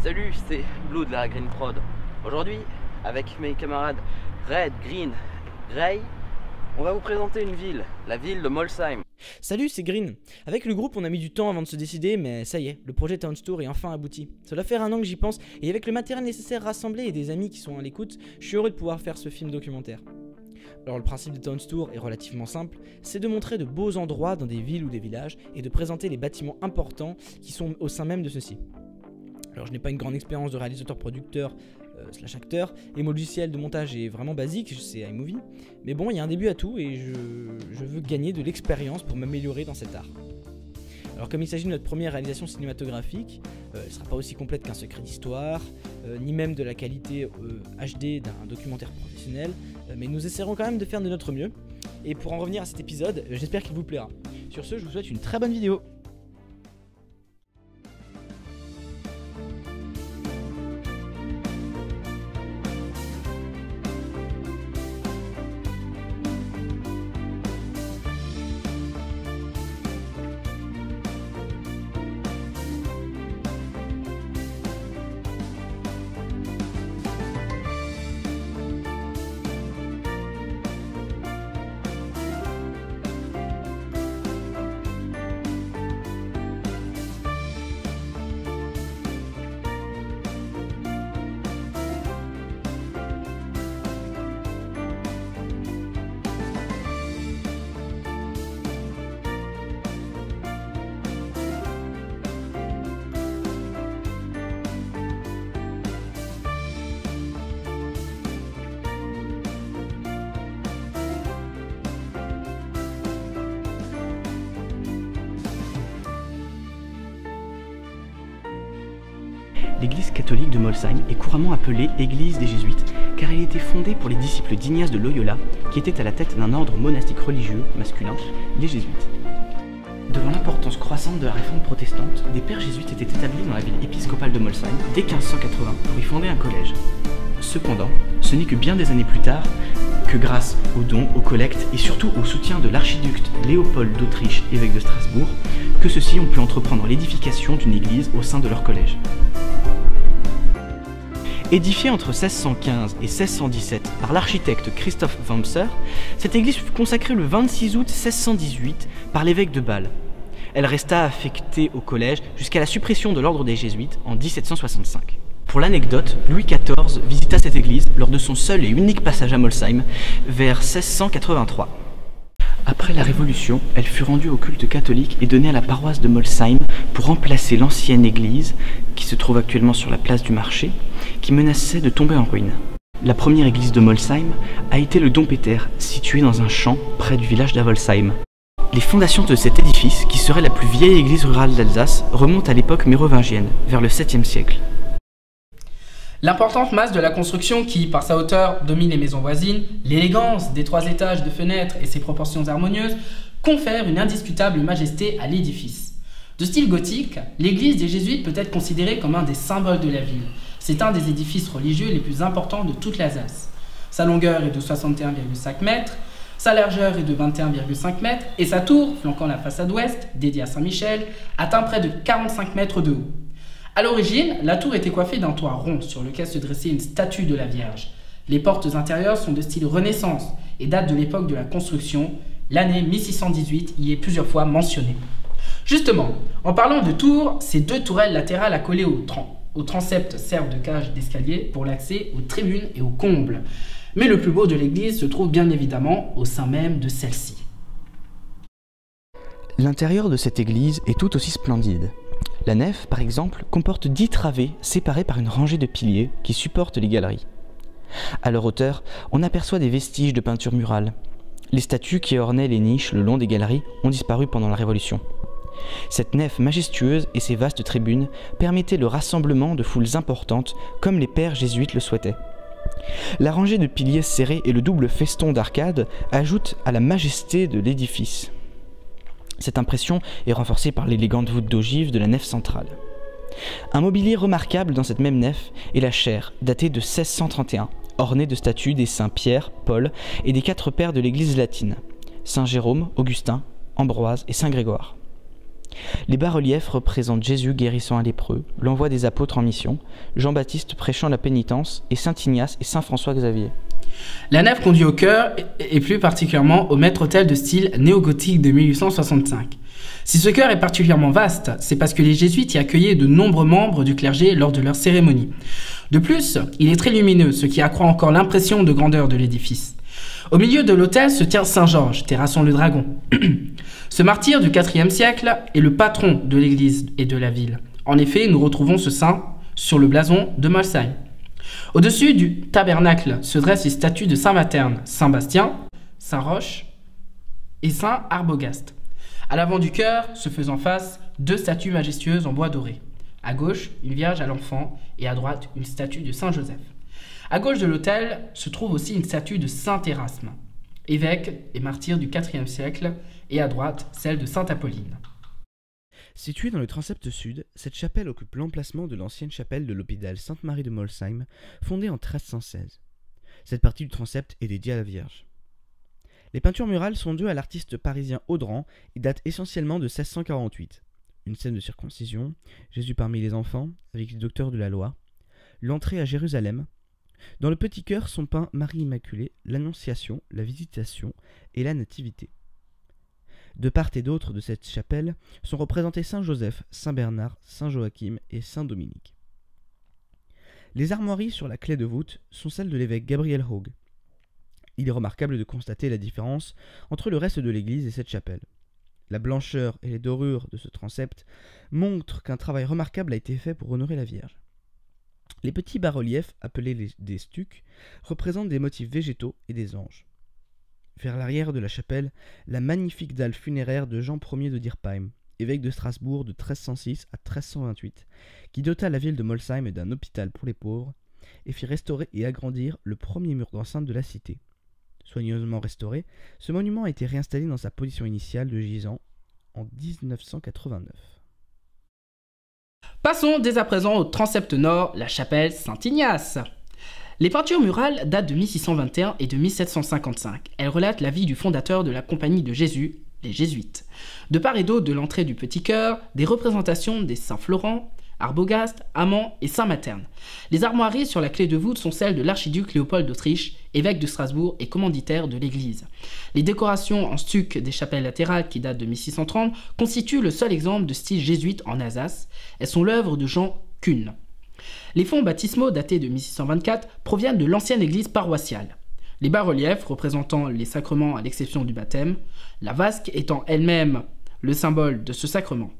Salut, c'est Blue de la Green Prod. Aujourd'hui, avec mes camarades Red, Green, Grey, on va vous présenter une ville, la ville de Molsheim. Salut, c'est Green. Avec le groupe, on a mis du temps avant de se décider, mais ça y est, le projet Town Tour est enfin abouti. Ça doit faire 1 an que j'y pense, et avec le matériel nécessaire rassemblé et des amis qui sont à l'écoute, je suis heureux de pouvoir faire ce film documentaire. Alors le principe de Town Tour est relativement simple, c'est de montrer de beaux endroits dans des villes ou des villages, et de présenter les bâtiments importants qui sont au sein même de ceux-ci. Alors je n'ai pas une grande expérience de réalisateur-producteur slash acteur, et mon logiciel de montage est vraiment basique, c'est iMovie, mais bon, il y a un début à tout et je veux gagner de l'expérience pour m'améliorer dans cet art. Alors comme il s'agit de notre première réalisation cinématographique, elle ne sera pas aussi complète qu'un secret d'histoire, ni même de la qualité HD d'un documentaire professionnel, mais nous essaierons quand même de faire de notre mieux. Et pour en revenir à cet épisode, j'espère qu'il vous plaira. Sur ce, je vous souhaite une très bonne vidéo. L'église catholique de Molsheim est couramment appelée église des Jésuites car elle a été fondée pour les disciples d'Ignace de Loyola qui était à la tête d'un ordre monastique religieux masculin, les Jésuites. Devant l'importance croissante de la réforme protestante, des pères jésuites étaient établis dans la ville épiscopale de Molsheim dès 1580 pour y fonder un collège. Cependant, ce n'est que bien des années plus tard que grâce aux dons, aux collectes et surtout au soutien de l'archiduc Léopold d'Autriche, évêque de Strasbourg, que ceux-ci ont pu entreprendre l'édification d'une église au sein de leur collège. Édifiée entre 1615 et 1617 par l'architecte Christoph Wamser, cette église fut consacrée le 26 août 1618 par l'évêque de Bâle. Elle resta affectée au collège jusqu'à la suppression de l'ordre des Jésuites en 1765. Pour l'anecdote, Louis XIV visita cette église lors de son seul et unique passage à Molsheim vers 1683. Après la Révolution, elle fut rendue au culte catholique et donnée à la paroisse de Molsheim pour remplacer l'ancienne église, qui se trouve actuellement sur la place du marché, qui menaçait de tomber en ruine. La première église de Molsheim a été le Dom Péter, situé dans un champ près du village d'Avolsheim. Les fondations de cet édifice, qui serait la plus vieille église rurale d'Alsace, remontent à l'époque mérovingienne, vers le 7e siècle. L'importante masse de la construction qui, par sa hauteur, domine les maisons voisines, l'élégance des 3 étages de fenêtres et ses proportions harmonieuses, confèrent une indiscutable majesté à l'édifice. De style gothique, l'église des Jésuites peut être considérée comme un des symboles de la ville. C'est un des édifices religieux les plus importants de toute l'Alsace. Sa longueur est de 61,5 mètres, sa largeur est de 21,5 mètres et sa tour, flanquant la façade ouest, dédiée à Saint-Michel, atteint près de 45 mètres de haut. A l'origine, la tour était coiffée d'un toit rond sur lequel se dressait une statue de la Vierge. Les portes intérieures sont de style Renaissance et datent de l'époque de la construction. L'année 1618 y est plusieurs fois mentionnée. Justement, en parlant de tours, ces 2 tourelles latérales accolées au transept servent de cage d'escalier pour l'accès aux tribunes et aux combles. Mais le plus beau de l'église se trouve bien évidemment au sein même de celle-ci. L'intérieur de cette église est tout aussi splendide. La nef, par exemple, comporte 10 travées séparées par une rangée de piliers qui supportent les galeries. À leur hauteur, on aperçoit des vestiges de peinture murale. Les statues qui ornaient les niches le long des galeries ont disparu pendant la Révolution. Cette nef majestueuse et ses vastes tribunes permettaient le rassemblement de foules importantes comme les pères jésuites le souhaitaient. La rangée de piliers serrés et le double feston d'arcades ajoutent à la majesté de l'édifice. Cette impression est renforcée par l'élégante voûte d'ogive de la nef centrale. Un mobilier remarquable dans cette même nef est la chaire, datée de 1631, ornée de statues des saints Pierre, Paul et des 4 pères de l'église latine, Saint Jérôme, Augustin, Ambroise et Saint Grégoire. Les bas-reliefs représentent Jésus guérissant un lépreux, l'envoi des apôtres en mission, Jean-Baptiste prêchant la pénitence et Saint Ignace et Saint François-Xavier. La nef conduit au chœur et plus particulièrement au maître-autel de style néo-gothique de 1865. Si ce chœur est particulièrement vaste, c'est parce que les jésuites y accueillaient de nombreux membres du clergé lors de leurs cérémonies. De plus, il est très lumineux, ce qui accroît encore l'impression de grandeur de l'édifice. Au milieu de l'autel se tient Saint Georges, terrassant le dragon. Ce martyr du IVe siècle est le patron de l'église et de la ville. En effet, nous retrouvons ce saint sur le blason de Molsheim. Au-dessus du tabernacle se dressent les statues de Saint Materne, Saint Bastien, Saint Roch et Saint Arbogast. À l'avant du chœur, se faisant face, 2 statues majestueuses en bois doré. À gauche, une Vierge à l'enfant et à droite, une statue de Saint Joseph. À gauche de l'autel se trouve aussi une statue de Saint Érasme, évêque et martyr du IVe siècle, et à droite, celle de Sainte Apolline. Située dans le transept sud, cette chapelle occupe l'emplacement de l'ancienne chapelle de l'hôpital Sainte-Marie de Molsheim, fondée en 1316. Cette partie du transept est dédiée à la Vierge. Les peintures murales sont dues à l'artiste parisien Audran et datent essentiellement de 1648. Une scène de circoncision, Jésus parmi les enfants, avec les docteurs de la loi, l'entrée à Jérusalem. Dans le petit chœur sont peints Marie Immaculée, l'Annonciation, la Visitation et la Nativité. De part et d'autre de cette chapelle sont représentés Saint Joseph, Saint Bernard, Saint Joachim et Saint Dominique. Les armoiries sur la clé de voûte sont celles de l'évêque Gabriel Haug. Il est remarquable de constater la différence entre le reste de l'église et cette chapelle. La blancheur et les dorures de ce transept montrent qu'un travail remarquable a été fait pour honorer la Vierge. Les petits bas-reliefs, appelés des stucs, représentent des motifs végétaux et des anges. Vers l'arrière de la chapelle, la magnifique dalle funéraire de Jean Ier de Dirpheim, évêque de Strasbourg de 1306 à 1328, qui dota la ville de Molsheim d'un hôpital pour les pauvres et fit restaurer et agrandir le premier mur d'enceinte de la cité. Soigneusement restauré, ce monument a été réinstallé dans sa position initiale de gisant en 1989. Passons dès à présent au transept nord, la chapelle Saint-Ignace. Les peintures murales datent de 1621 et de 1755. Elles relatent la vie du fondateur de la Compagnie de Jésus, les Jésuites. De part et d'autre de l'entrée du petit chœur, des représentations des Saint Florent, Arbogast, Amand et Saint Materne. Les armoiries sur la clé de voûte sont celles de l'archiduc Léopold d'Autriche, évêque de Strasbourg et commanditaire de l'église. Les décorations en stuc des chapelles latérales qui datent de 1630 constituent le seul exemple de style jésuite en Alsace. Elles sont l'œuvre de Jean Kuhn. Les fonds baptismaux datés de 1624 proviennent de l'ancienne église paroissiale. Les bas-reliefs représentant les sacrements à l'exception du baptême, la vasque étant elle-même le symbole de ce sacrement.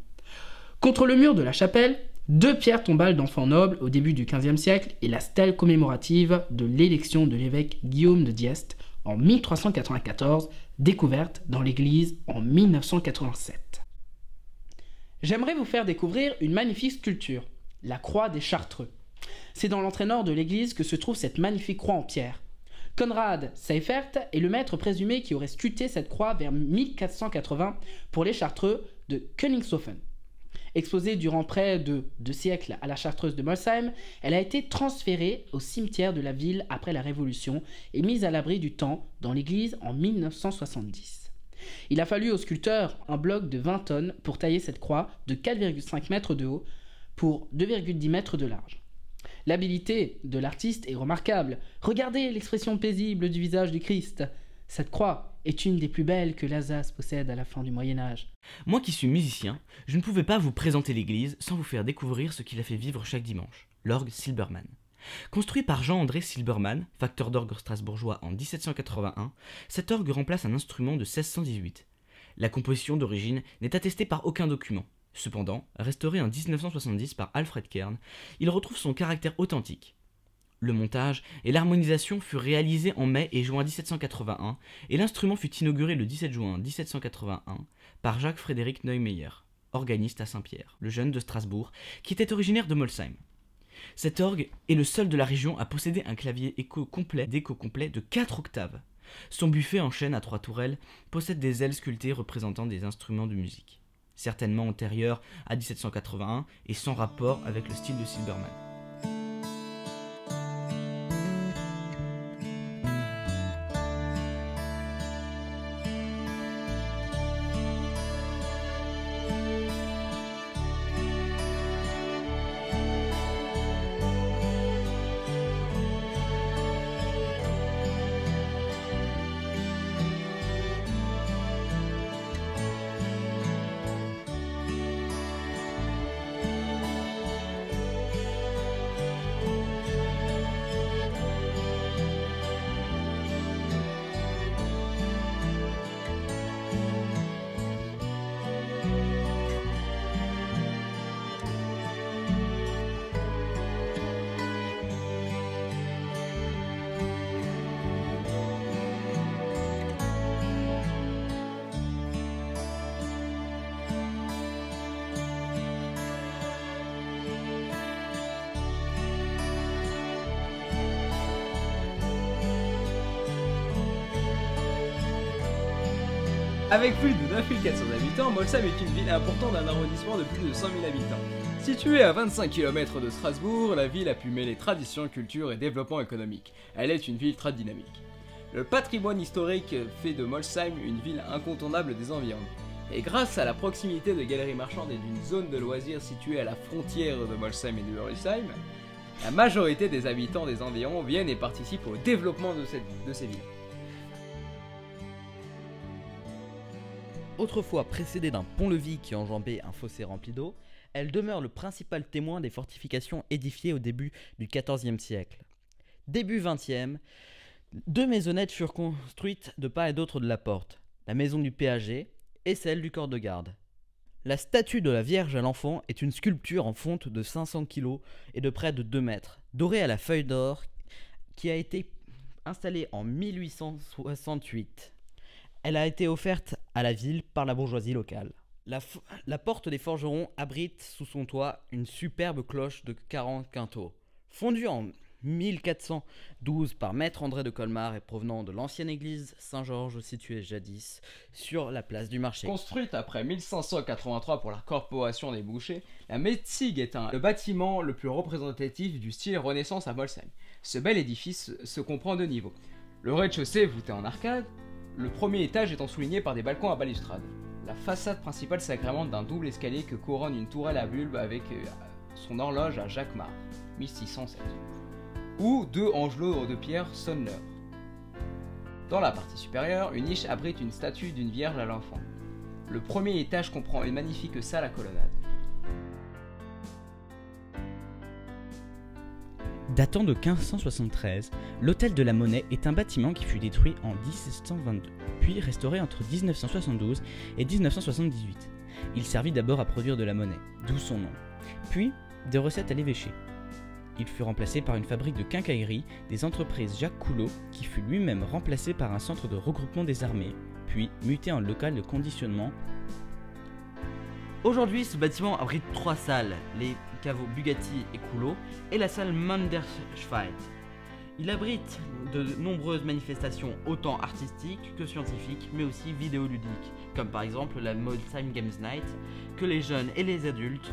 Contre le mur de la chapelle, 2 pierres tombales d'enfants nobles au début du XVe siècle et la stèle commémorative de l'élection de l'évêque Guillaume de Diest en 1394, découverte dans l'église en 1987. J'aimerais vous faire découvrir une magnifique sculpture, la croix des Chartreux. C'est dans l'entrée nord de l'église que se trouve cette magnifique croix en pierre. Conrad Seifert est le maître présumé qui aurait sculpté cette croix vers 1480 pour les Chartreux de Königshofen. Exposée durant près de 2 siècles à la Chartreuse de Molsheim, elle a été transférée au cimetière de la ville après la Révolution et mise à l'abri du temps dans l'église en 1970. Il a fallu au sculpteur un bloc de 20 tonnes pour tailler cette croix de 4,5 mètres de haut pour 2,10 mètres de large. L'habileté de l'artiste est remarquable. Regardez l'expression paisible du visage du Christ. Cette croix est une des plus belles que l'Alsace possède à la fin du Moyen-Âge. Moi qui suis musicien, je ne pouvais pas vous présenter l'église sans vous faire découvrir ce qu'il a fait vivre chaque dimanche, l'orgue Silbermann. Construit par Jean-André Silbermann, facteur d'orgue strasbourgeois en 1781, cet orgue remplace un instrument de 1618. La composition d'origine n'est attestée par aucun document. Cependant, restauré en 1970 par Alfred Kern, il retrouve son caractère authentique. Le montage et l'harmonisation furent réalisés en mai et juin 1781 et l'instrument fut inauguré le 17 juin 1781 par Jacques-Frédéric Neumeyer, organiste à Saint-Pierre, le jeune de Strasbourg, qui était originaire de Molsheim. Cet orgue est le seul de la région à posséder un clavier d'écho complet de 4 octaves. Son buffet en chêne à 3 tourelles possède des ailes sculptées représentant des instruments de musique, certainement antérieurs à 1781 et sans rapport avec le style de Silbermann. Avec plus de 9400 habitants, Molsheim est une ville importante d'un arrondissement de plus de 100 000 habitants. Située à 25 km de Strasbourg, la ville a pu mêler tradition, culture et développement économique. Elle est une ville très dynamique. Le patrimoine historique fait de Molsheim une ville incontournable des environs. Et grâce à la proximité de galeries marchandes et d'une zone de loisirs située à la frontière de Molsheim et de Rüsselsheim, la majorité des habitants des environs viennent et participent au développement de ces villes. Autrefois précédée d'un pont-levis qui enjambait un fossé rempli d'eau, elle demeure le principal témoin des fortifications édifiées au début du XIVe siècle. Début XXe, 2 maisonnettes furent construites de part et d'autre de la porte, la maison du péager et celle du corps de garde. La statue de la Vierge à l'Enfant est une sculpture en fonte de 500 kg et de près de 2 mètres, dorée à la feuille d'or, qui a été installée en 1868. Elle a été offerte à la ville par la bourgeoisie locale. La porte des forgerons abrite sous son toit une superbe cloche de 40 quintaux. Fondue en 1412 par maître André de Colmar et provenant de l'ancienne église Saint-Georges située jadis sur la place du marché. Construite après 1583 pour la corporation des bouchers, la Metzig est le bâtiment le plus représentatif du style Renaissance à Molsheim. Ce bel édifice se comprend de niveaux. Le rez-de-chaussée, voûté en arcade, le premier étage étant souligné par des balcons à balustrade. La façade principale s'agrémente d'un double escalier que couronne une tourelle à bulbe avec son horloge à Jacquemart, 1607, où 2 angelots de pierre sonnent l'heure. Dans la partie supérieure, une niche abrite une statue d'une Vierge à l'Enfant. Le premier étage comprend une magnifique salle à colonnade. Datant de 1573, l'Hôtel de la Monnaie est un bâtiment qui fut détruit en 1722, puis restauré entre 1972 et 1978. Il servit d'abord à produire de la monnaie, d'où son nom, puis des recettes à l'évêché. Il fut remplacé par une fabrique de quincaillerie des entreprises Jacques Coulot, qui fut lui-même remplacé par un centre de regroupement des armées, puis muté en local de conditionnement. Aujourd'hui, ce bâtiment abrite 3 salles, les caveaux Bugatti et Coulot, et la salle Manderschweit. Il abrite de nombreuses manifestations autant artistiques que scientifiques, mais aussi vidéoludiques, comme par exemple la Molsheim Games Night, que les jeunes et les adultes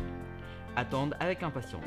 attendent avec impatience.